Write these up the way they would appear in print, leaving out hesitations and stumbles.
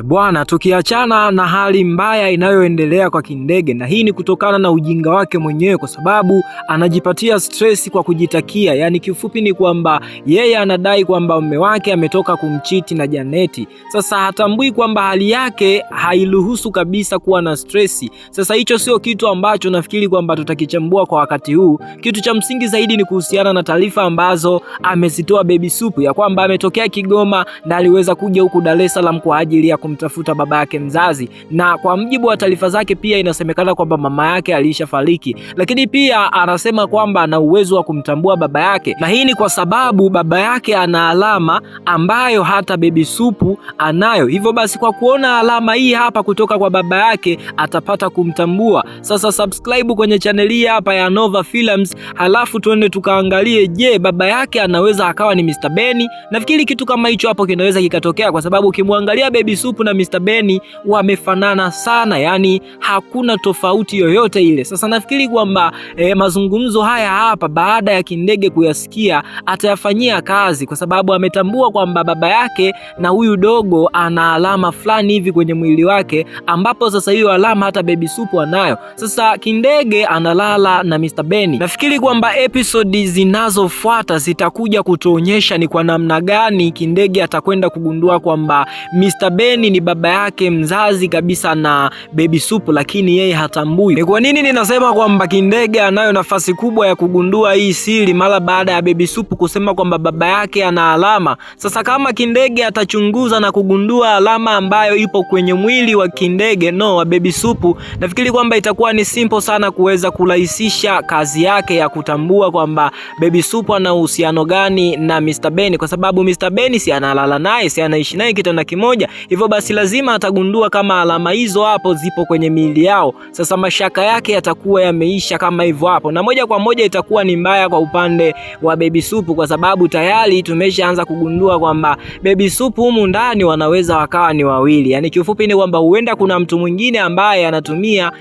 Bwana, tukiachana na hali mbaya inayoendelea kwa Kindege, na hii ni kutokana na ujinga wake mwenyewe, kwa sababu anajipatia stress kwa kujitakia. Yani kifupi ni kwamba yeye anadai kwamba mume wake ametoka kumchiti na Janeti. Sasa hatambui kwamba hali yake hairuhusu kabisa kuwa na stress. Sasa hicho sio kitu ambacho nafikiri kwamba tutakichambua kwa wakati huu. Kitu cha msingi zaidi ni kuhusiana na taarifa ambazo amezitoa Baby Supu, ya kwamba ametokea Kigoma na aliweza kuja huku Dar es Salaam kwa ajili ya kumtafuta baba yake mzazi, na kwa mjibu wa taarifa zake pia inasemekana kwamba mama yake alishafariki, lakini pia anasema kwamba ana uwezo wa kumtambua baba yake, na hii ni kwa sababu baba yake ana alama ambayo hata Baby Supu anayo. Hivyo basi kwa kuona alama hii hapa kutoka kwa baba yake atapata kumtambua. Sasa subscribe kwenye channel hii hapa ya Nova Films, halafu tuende tukaangalie, je, baba yake anaweza akawa ni Mr. Benny? Nafikiri kitu kama hicho hapo kinaweza kikatokea, kwa sababu ukimwangalia Baby Supu na Mr. Benny wamefanana sana, yani hakuna tofauti yoyote ile. Sasa nafikiri kwamba mazungumzo haya hapa baada ya Kindege kuyasikia atayafanyia kazi, kwa sababu ametambua kwamba baba yake na huyu dogo ana alama fulani hivi kwenye mwili wake, ambapo sasa hiyo alama hata Baby Supu anayo. Sasa Kindege analala na Mr. Benny. Nafikiri kwamba episodi zinazofuata zitakuja kutuonyesha ni kwa namna gani Kindege atakwenda kugundua kwamba Mr. Benny ni baba yake mzazi kabisa na Baby Supu, lakini yeye hatambui. Ni kwa nini ninasema kwamba Kindege anayo nafasi kubwa ya kugundua hii siri mara baada ya Baby Supu kusema kwamba baba yake ana alama? Sasa kama Kindege atachunguza na kugundua alama ambayo ipo kwenye mwili wa Kindege wa Baby Supu, nafikiri kwamba itakuwa ni simple sana kuweza kurahisisha kazi yake ya kutambua kwamba Baby Supu ana uhusiano gani na Mr. Benny, kwa sababu Mr. Benny si analala naye, si anaishi naye kitanda kimoja. Hivyo basi lazima atagundua kama alama hizo hapo zipo kwenye miili yao. Sasa mashaka yake yatakuwa yameisha kama hivyo hapo, na moja kwa moja itakuwa ni mbaya kwa upande wa Baby Supu, kwa sababu tayari tumeshaanza kugundua kwamba Baby Supu humu ndani wanaweza wakawa ni wawili. Yani kiufupi ni kwamba huenda kuna mtu mwingine ambaye anatumia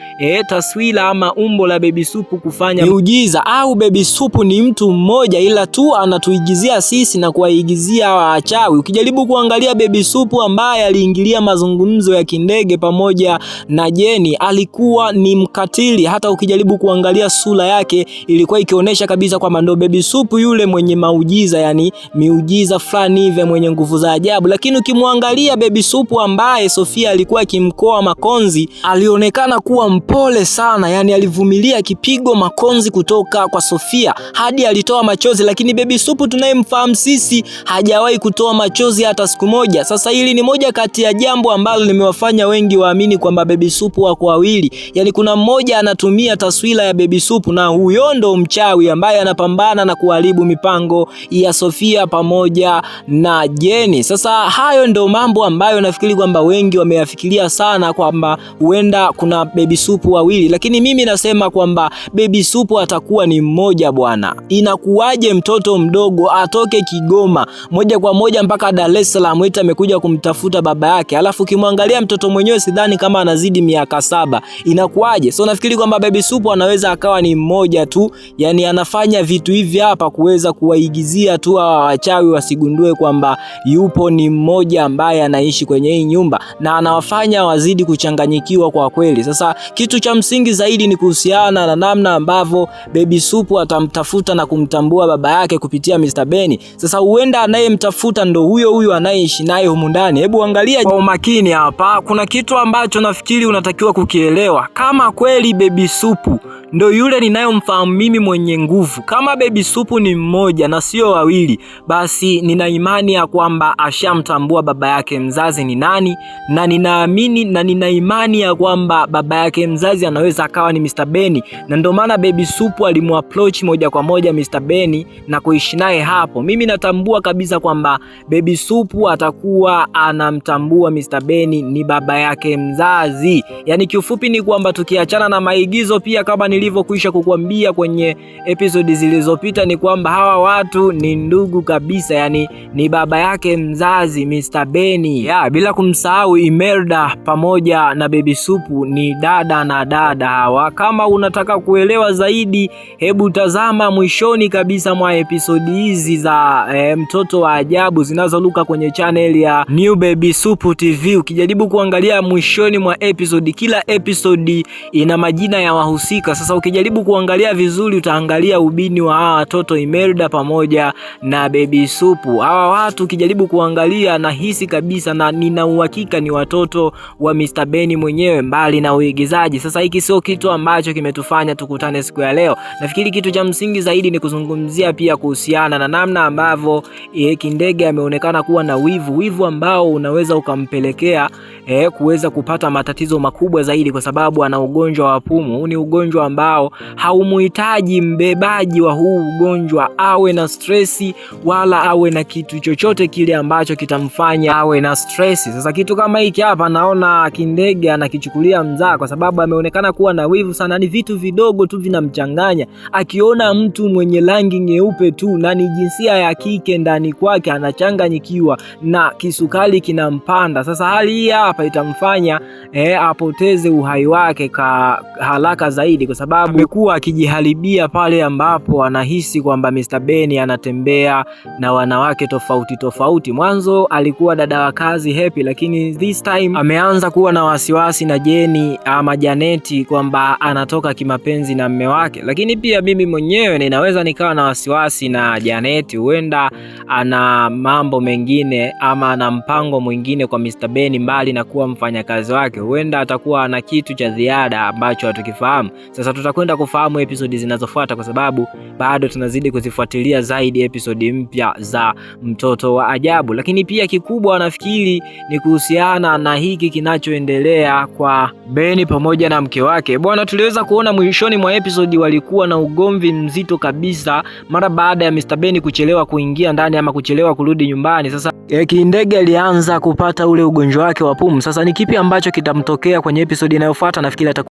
taswira ama umbo la Baby Supu kufanya miujiza, au Baby Supu ni mtu mmoja ila tu anatuigizia sisi na kuwaigizia wachawi. Ukijaribu kuangalia Baby Supu ambaye aliingilia mazungumzo ya Kindege pamoja na Jenny alikuwa ni mkatili. Hata ukijaribu kuangalia sura yake ilikuwa ikionyesha kabisa kwamba ndo Baby Supu yule mwenye maujiza, yani miujiza fulani hivi mwenye nguvu za ajabu. Lakini ukimwangalia Baby Supu ambaye Sofia alikuwa akimkoa makonzi, alionekana kuwa mpole sana, yani alivumilia kipigo makonzi kutoka kwa Sofia hadi alitoa machozi. Lakini Baby Supu tunayemfahamu sisi hajawahi kutoa machozi hata siku moja. Sasa hili ni moja kati ya jambo ambalo limewafanya wengi waamini kwamba Baby Supu wako wawili, yani kuna mmoja anatumia taswira ya Baby Supu na huyo ndo mchawi ambaye anapambana na kuharibu mipango ya Sofia pamoja na Jenny. Sasa hayo ndo mambo ambayo nafikiri kwamba wengi wameyafikiria sana kwamba huenda kuna Baby Supu wawili, lakini mimi nasema kwamba Baby Supu atakuwa ni mmoja bwana. Inakuwaje mtoto mdogo atoke Kigoma moja kwa moja mpaka Dar es Salaam eti amekuja kumtafuta baba yake, alafu ukimwangalia mtoto mwenyewe sidhani kama anazidi miaka 7. Inakuwaje? So nafikiri kwamba Baby Supu anaweza akawa ni mmoja tu, yani anafanya vitu hivi hapa kuweza kuwaigizia tu hawa wachawi wasigundue kwamba yupo ni mmoja ambaye anaishi kwenye hii nyumba, na anawafanya wazidi kuchanganyikiwa kwa kweli. Sasa kitu cha msingi zaidi ni kuhusiana na namna ambavyo Baby Supu atamtafuta na kumtambua baba yake kupitia Mr. Benny. Sasa huenda anayemtafuta ndo huyo anayeishi naye humu ndani. Hebu angalia kwa umakini hapa, kuna kitu ambacho nafikiri unatakiwa kukielewa. Kama kweli Baby Supu ndo yule ninayomfahamu mimi mwenye nguvu, kama Baby Supu ni mmoja na sio wawili, basi nina imani ya kwamba ashamtambua baba yake mzazi ni nani, na ninaamini na nina imani ya kwamba baba yake mzazi anaweza akawa ni Mr. Benny, na ndio maana Baby Supu alimuapproach moja kwa moja Mr. Benny na kuishi naye hapo. Mimi natambua kabisa kwamba Baby Supu atakuwa anamtambua Mr. Benny ni baba yake mzazi. Yani kiufupi ni kwamba tukiachana na maigizo, pia kama ni nilivyokwisha kukuambia kwenye episode zilizopita ni kwamba hawa watu ni ndugu kabisa, yani ni baba yake mzazi Mr. Benny, bila kumsahau Imelda pamoja na Baby Supu ni dada na dada hawa. Kama unataka kuelewa zaidi, hebu tazama mwishoni kabisa mwa episode hizi za mtoto wa ajabu zinazoruka kwenye channel ya New Baby Supu TV. Ukijaribu kuangalia mwishoni mwa episode, kila episode ina majina ya wahusika. Sasa ukijaribu kuangalia vizuri utaangalia ubini wa hawa watoto Imelda pamoja na Baby Supu. Hawa watu ukijaribu kuangalia nahisi kabisa na nina uhakika ni watoto wa Mr. Benny mwenyewe, mbali na uigizaji. Sasa hiki sio kitu ambacho kimetufanya tukutane siku ya leo. Nafikiri kitu cha msingi zaidi ni kuzungumzia pia kuhusiana na namna ambavyo Kindege ameonekana kuwa na wivu ambao unaweza ukampelekea kuweza kupata matatizo makubwa zaidi, kwa sababu ana ugonjwa wa pumu. Ni ugonjwa ambao haumuhitaji mbebaji wa huu ugonjwa awe na stressi wala awe na kitu chochote kile ambacho kitamfanya awe na stressi. Sasa kitu kama hiki hapa naona Kindege anakichukulia mzaa, kwa sababu ameonekana kuwa na wivu sana. Ni vitu vidogo tu vinamchanganya. Akiona mtu mwenye rangi nyeupe tu na ni jinsia ya kike ndani kwake anachanganyikiwa na kisukari kinampanda. Sasa hali hii hapa itamfanya apoteze uhai wake haraka zaidi, kwa sababu amekuwa akijiharibia pale ambapo anahisi kwamba Mr. Benny anatembea na wanawake tofauti. Mwanzo alikuwa dada wa kazi Happy, lakini this time ameanza kuwa na wasiwasi na Jenny ama Janeti kwamba anatoka kimapenzi na mume wake. Lakini pia mimi mwenyewe ninaweza nikawa na wasiwasi na Janeti, huenda ana mambo mengine ama ana mpango mwingine kwa Mr. Benny mbali na kuwa mfanyakazi wake. Huenda atakuwa ana kitu cha ziada ambacho hatukifahamu. Sasa tutakwenda kufahamu episode zinazofuata, kwa sababu bado tunazidi kuzifuatilia zaidi episode mpya za mtoto wa ajabu. Lakini pia kikubwa nafikiri ni kuhusiana na hiki kinachoendelea kwa Benny pamoja na mke wake. Bwana, tuliweza kuona mwishoni mwa episode walikuwa na ugomvi mzito kabisa mara baada ya Mr. Benny kuchelewa kuingia ndani ama kuchelewa kurudi nyumbani. Sasa Kindege alianza kupata ule ugonjwa wake wa pumu. Sasa ni kipi ambacho kitamtokea kwenye episode inayofuata? Nafikiri